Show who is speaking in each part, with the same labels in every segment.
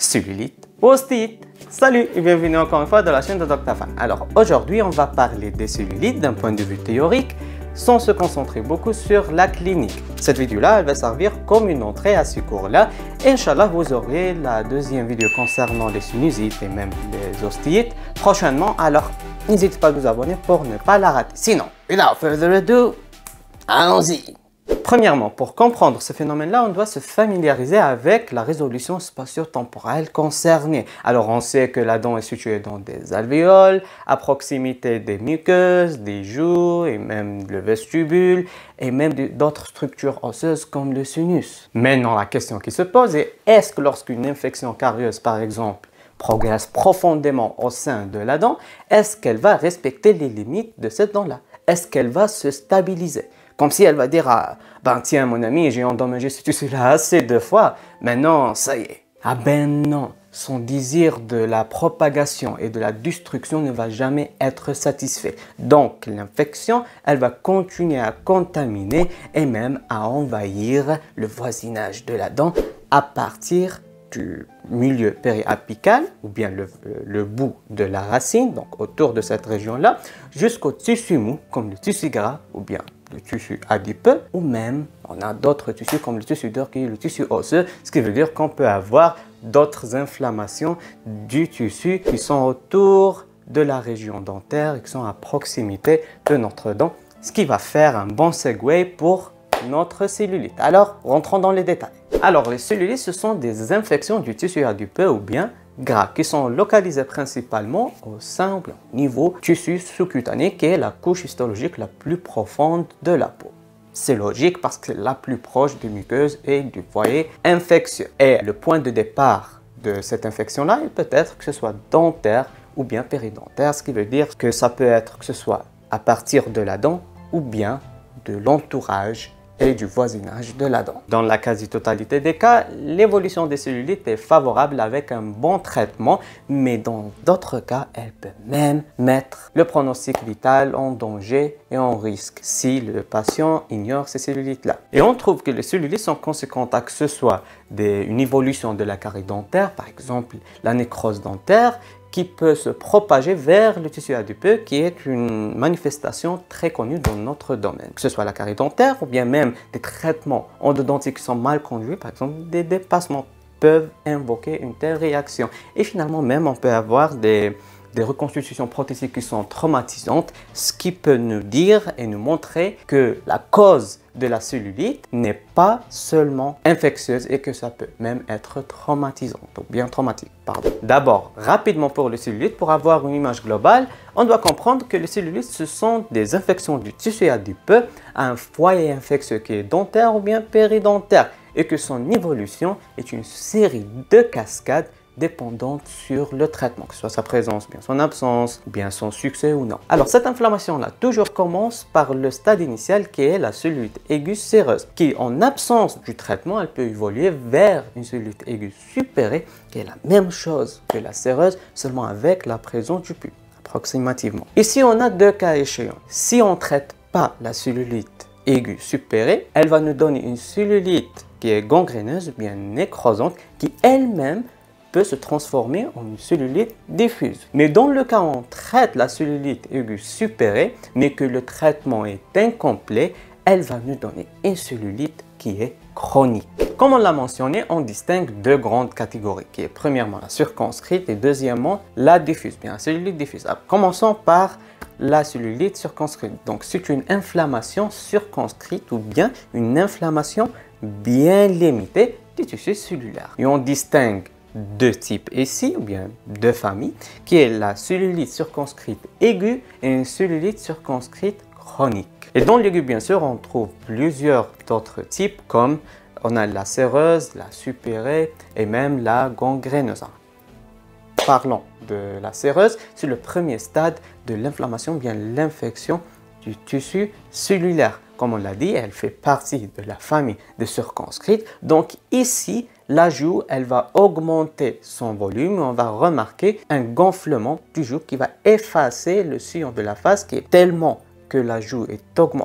Speaker 1: cellulite ou ostite. Salut et bienvenue encore une fois dans la chaîne de Dr Fan. Alors aujourd'hui on va parler des cellulites d'un point de vue théorique sans se concentrer beaucoup sur la clinique. Cette vidéo là elle va servir comme une entrée à ce cours là. Inch'Allah vous aurez la deuxième vidéo concernant les sinusites et même les ostites prochainement. Alors n'hésitez pas à vous abonner pour ne pas la rater. Sinon, without further ado, allons-y. Premièrement, pour comprendre ce phénomène-là, on doit se familiariser avec la résolution spatio-temporelle concernée. Alors, on sait que la dent est située dans des alvéoles, à proximité des muqueuses, des joues et même le vestibule, et même d'autres structures osseuses comme le sinus. Maintenant, la question qui se pose est, est-ce que lorsqu'une infection carieuse, par exemple, progresse profondément au sein de la dent, est-ce qu'elle va respecter les limites de cette dent-là? Est-ce qu'elle va se stabiliser? Comme si elle va dire, ah, ben tiens mon ami, j'ai endommagé ce tissu-là assez de fois, maintenant ça y est. Ah ben non, son désir de la propagation et de la destruction ne va jamais être satisfait. Donc l'infection, elle va continuer à contaminer et même à envahir le voisinage de la dent à partir du milieu périapical ou bien le bout de la racine, donc autour de cette région-là, jusqu'au tissu mou comme le tissu gras ou bien le tissu adipeux, ou même on a d'autres tissus comme le tissu dur qui est le tissu osseux, ce qui veut dire qu'on peut avoir d'autres inflammations du tissu qui sont autour de la région dentaire et qui sont à proximité de notre dent, ce qui va faire un bon segue pour notre cellulite. Alors, rentrons dans les détails. Alors, les cellulites, ce sont des infections du tissu adipeux ou bien gras qui sont localisées principalement au sein, au niveau tissu sous-cutané qui est la couche histologique la plus profonde de la peau. C'est logique parce que c'est la plus proche des muqueuses et du foyer infectieux. Et le point de départ de cette infection-là, il peut être que ce soit dentaire ou bien péridentaire, ce qui veut dire que ça peut être que ce soit à partir de la dent ou bien de l'entourage et du voisinage de la dent. Dans la quasi-totalité des cas, l'évolution des cellulites est favorable avec un bon traitement, mais dans d'autres cas, elle peut même mettre le pronostic vital en danger et en risque si le patient ignore ces cellulites-là. Et on trouve que les cellulites sont conséquentes à que ce soit une évolution de la carie dentaire, par exemple la nécrose dentaire, qui peut se propager vers le tissu adipeux, qui est une manifestation très connue dans notre domaine. Que ce soit la carie dentaire ou bien même des traitements endodontiques qui sont mal conduits, par exemple des dépassements peuvent invoquer une telle réaction. Et finalement même on peut avoir des reconstitutions prothétiques qui sont traumatisantes, ce qui peut nous dire et nous montrer que la cause de la cellulite n'est pas seulement infectieuse et que ça peut même être traumatisante ou bien traumatique. D'abord, rapidement pour le cellulite, pour avoir une image globale, on doit comprendre que les cellulites, ce sont des infections du tissu adipeux à un foyer infectieux qui est dentaire ou bien péridentaire et que son évolution est une série de cascades dépendante sur le traitement, que ce soit sa présence, bien son absence, bien son succès ou non. Alors cette inflammation-là toujours commence par le stade initial qui est la cellulite aiguë séreuse, qui en absence du traitement, elle peut évoluer vers une cellulite aiguë suppurée, qui est la même chose que la séreuse, seulement avec la présence du pus, approximativement. Ici, on a deux cas échéants. Si on ne traite pas la cellulite aiguë suppurée, elle va nous donner une cellulite qui est gangréneuse, bien nécrosante, qui elle-même peut se transformer en une cellulite diffuse. Mais dans le cas où on traite la cellulite aiguë suppurée, mais que le traitement est incomplet, elle va nous donner une cellulite qui est chronique. Comme on l'a mentionné, on distingue deux grandes catégories, qui est premièrement la circonscrite et deuxièmement la diffuse, bien la cellulite diffuse. Alors, commençons par la cellulite circonscrite. Donc c'est une inflammation circonscrite ou bien une inflammation bien limitée du tissu cellulaire. Et on distingue deux types ici, ou bien deux familles, qui est la cellulite circonscrite aiguë et une cellulite circonscrite chronique. Et dans l'aiguë, bien sûr, on trouve plusieurs autres types, comme on a la séreuse, la suppurée et même la gangréneuse. Parlons de la séreuse, c'est le premier stade de l'inflammation, bien l'infection du tissu cellulaire. Comme on l'a dit, elle fait partie de la famille des circonscrites. Donc ici, la joue, elle va augmenter son volume. On va remarquer un gonflement du joue qui va effacer le sillon de la face qui est tellement que la joue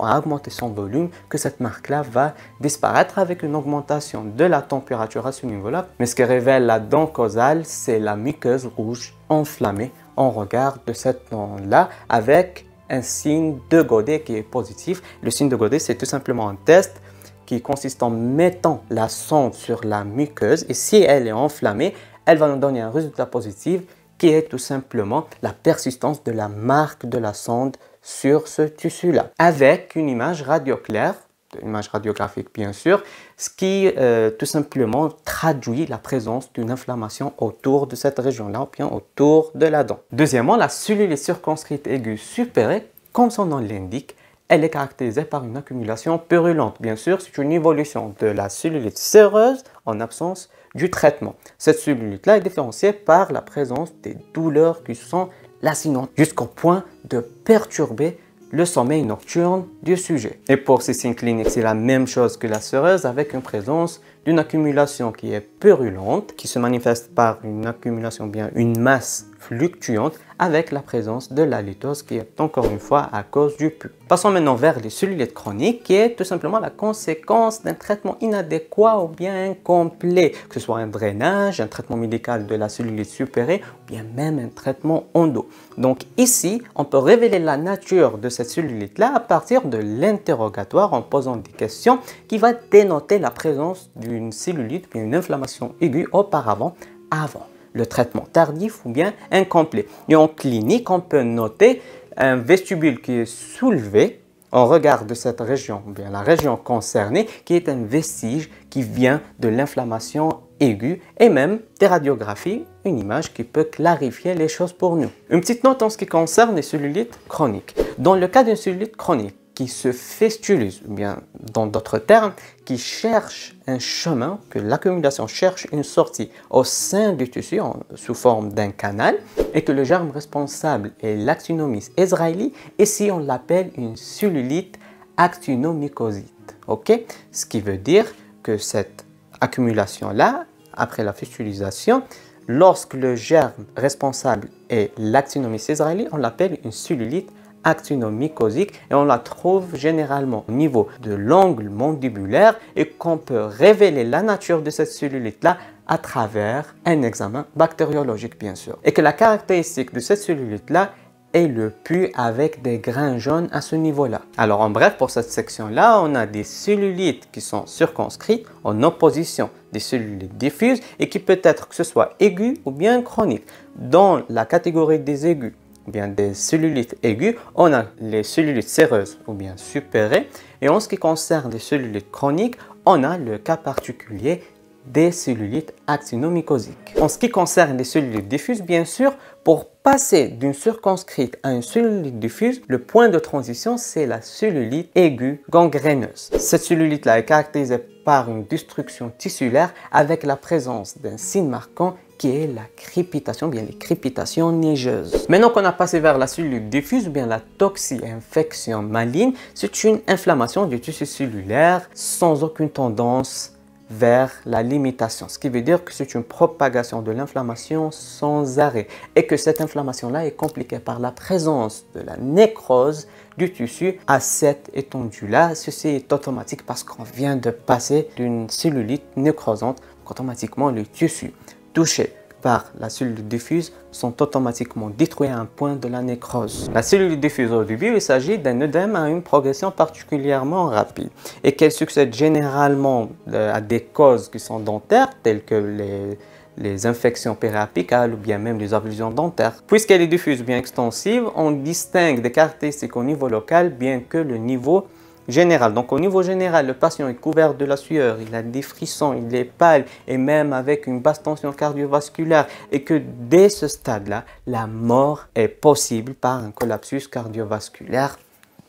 Speaker 1: a augmenté son volume, que cette marque-là va disparaître avec une augmentation de la température à ce niveau-là. Mais ce qui révèle la dent causale, c'est la muqueuse rouge enflammée en regard de cette dent-là avec un signe de Godet qui est positif. Le signe de Godet, c'est tout simplement un test qui consiste en mettant la sonde sur la muqueuse et si elle est enflammée, elle va nous donner un résultat positif qui est tout simplement la persistance de la marque de la sonde sur ce tissu-là, avec une image claire, une image radiographique bien sûr, ce qui tout simplement traduit la présence d'une inflammation autour de cette région-là, ou bien autour de la dent. Deuxièmement, la cellulite circonscrite aiguë supérée, comme son nom l'indique, elle est caractérisée par une accumulation purulente. Bien sûr, c'est une évolution de la cellulite séreuse en absence du traitement. Cette cellulite-là est différenciée par la présence des douleurs qui sont lancinantes jusqu'au point de perturber le sommeil nocturne du sujet. Et pour ces signes cliniques, c'est la même chose que la séreuse avec une présence d'une accumulation qui est purulente, qui se manifeste par une accumulation, bien une masse fluctuante avec la présence de la litose qui est encore une fois à cause du pus. Passons maintenant vers les cellulites chroniques qui est tout simplement la conséquence d'un traitement inadéquat ou bien incomplet, que ce soit un drainage, un traitement médical de la cellulite supérée ou bien même un traitement endo. Donc ici, on peut révéler la nature de cette cellulite-là à partir de l'interrogatoire en posant des questions qui va dénoter la présence d'une cellulite ou une inflammation aiguë auparavant, avant le traitement tardif ou bien incomplet. Et en clinique, on peut noter un vestibule qui est soulevé en regard de cette région, ou bien la région concernée, qui est un vestige qui vient de l'inflammation aiguë et même des radiographies, une image qui peut clarifier les choses pour nous. Une petite note en ce qui concerne les cellulites chroniques. Dans le cas d'une cellulite chronique qui se fistulise, ou bien dans d'autres termes, qui cherche un chemin, que l'accumulation cherche une sortie au sein du tissu sous forme d'un canal, et que le germe responsable est l'actinomyces israeli, ici on l'appelle une cellulite actinomycosite. Ok? Ce qui veut dire que cette accumulation-là, après la fistulisation, lorsque le germe responsable est l'actinomyces israeli, on l'appelle une cellulite actinomycosique et on la trouve généralement au niveau de l'angle mandibulaire et qu'on peut révéler la nature de cette cellulite-là à travers un examen bactériologique bien sûr. Et que la caractéristique de cette cellulite-là est le pus avec des grains jaunes à ce niveau-là. Alors en bref, pour cette section-là, on a des cellulites qui sont circonscrites en opposition des cellulites diffuses et qui peut être que ce soit aigu ou bien chronique. Dans la catégorie des aigus, bien des cellulites aiguës, on a les cellulites séreuses ou bien supérées. Et en ce qui concerne les cellulites chroniques, on a le cas particulier des cellulites actinomycosiques. En ce qui concerne les cellulites diffuses, bien sûr, pour passer d'une circonscrite à une cellulite diffuse, le point de transition, c'est la cellulite aiguë gangréneuse. Cette cellulite-là est caractérisée par une destruction tissulaire avec la présence d'un signe marquant qui est la crépitation, bien les crépitations neigeuses. Maintenant qu'on a passé vers la cellulite diffuse, bien la toxi-infection maligne, c'est une inflammation du tissu cellulaire sans aucune tendance vers la limitation. Ce qui veut dire que c'est une propagation de l'inflammation sans arrêt et que cette inflammation-là est compliquée par la présence de la nécrose du tissu à cette étendue-là. Ceci est automatique parce qu'on vient de passer d'une cellulite nécrosante. Donc automatiquement, le tissu touchés par la cellulite diffuse sont automatiquement détruits à un point de la nécrose. La cellulite diffuse au début, il s'agit d'un œdème à une progression particulièrement rapide et qu'elle succède généralement à des causes qui sont dentaires telles que les infections périapicales ou bien même les avulsions dentaires. Puisqu'elle est diffuse bien extensive, on distingue des caractéristiques au niveau local bien que le niveau général. Donc au niveau général, le patient est couvert de la sueur, il a des frissons, il est pâle et même avec une basse tension cardiovasculaire et que dès ce stade-là, la mort est possible par un collapsus cardiovasculaire.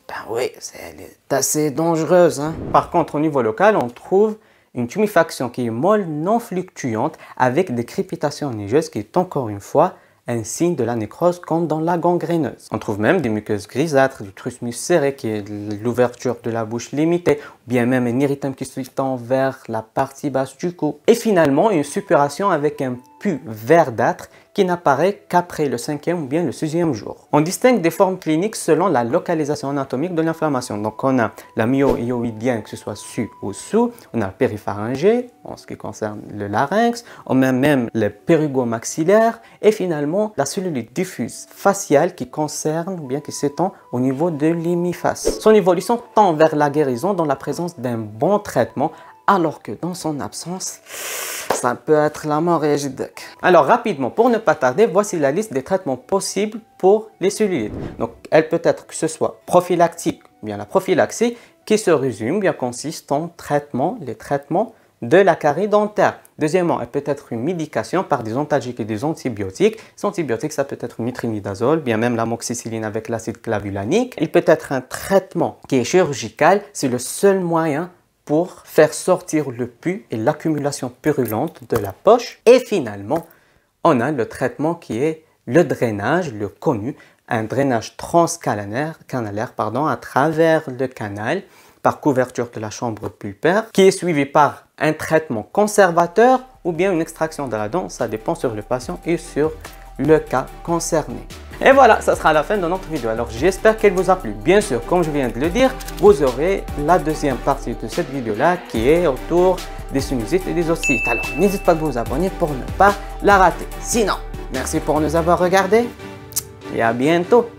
Speaker 1: Ben oui, elle est assez dangereuse. Par contre, au niveau local, on trouve une tuméfaction qui est molle, non fluctuante, avec des crépitations neigeuses qui est encore une fois un signe de la nécrose comme dans la gangréneuse. On trouve même des muqueuses grisâtres, du trusmus serré qui est l'ouverture de la bouche limitée, ou bien même un érythème qui s'étend vers la partie basse du cou. Et finalement, une suppuration avec un pus verdâtre qui n'apparaît qu'après le 5e ou bien le 6e jour. On distingue des formes cliniques selon la localisation anatomique de l'inflammation. Donc on a la myo-hyoïdienne, que ce soit su ou sous, on a le péripharyngé en ce qui concerne le larynx, on a même le périgomaxillaire et finalement la cellulite diffuse faciale qui concerne ou bien qui s'étend au niveau de l'hémiface. Son évolution tend vers la guérison dans la présence d'un bon traitement, alors que dans son absence, ça peut être la mort et J-Duck. Alors rapidement, pour ne pas tarder, voici la liste des traitements possibles pour les cellulites. Donc elle peut être que ce soit prophylactique, ou bien la prophylaxie, qui se résume, bien consiste en les traitements de la carie dentaire. Deuxièmement, elle peut être une médication par des antalgiques et des antibiotiques. Les antibiotiques, ça peut être une métronidazole, bien même l'amoxicilline avec l'acide clavulanique. Il peut être un traitement qui est chirurgical, c'est le seul moyen pour faire sortir le pus et l'accumulation purulente de la poche. Et finalement, on a le traitement qui est le drainage, le connu, un drainage transcanalaire à travers le canal par couverture de la chambre pulpaire, qui est suivi par un traitement conservateur ou bien une extraction de la dent. Ça dépend sur le patient et sur le cas concerné. Et voilà, ça sera la fin de notre vidéo. Alors j'espère qu'elle vous a plu. Bien sûr, comme je viens de le dire, vous aurez la deuxième partie de cette vidéo-là qui est autour des sinusites et des ostites. Alors n'hésitez pas à vous abonner pour ne pas la rater. Sinon, merci pour nous avoir regardés et à bientôt.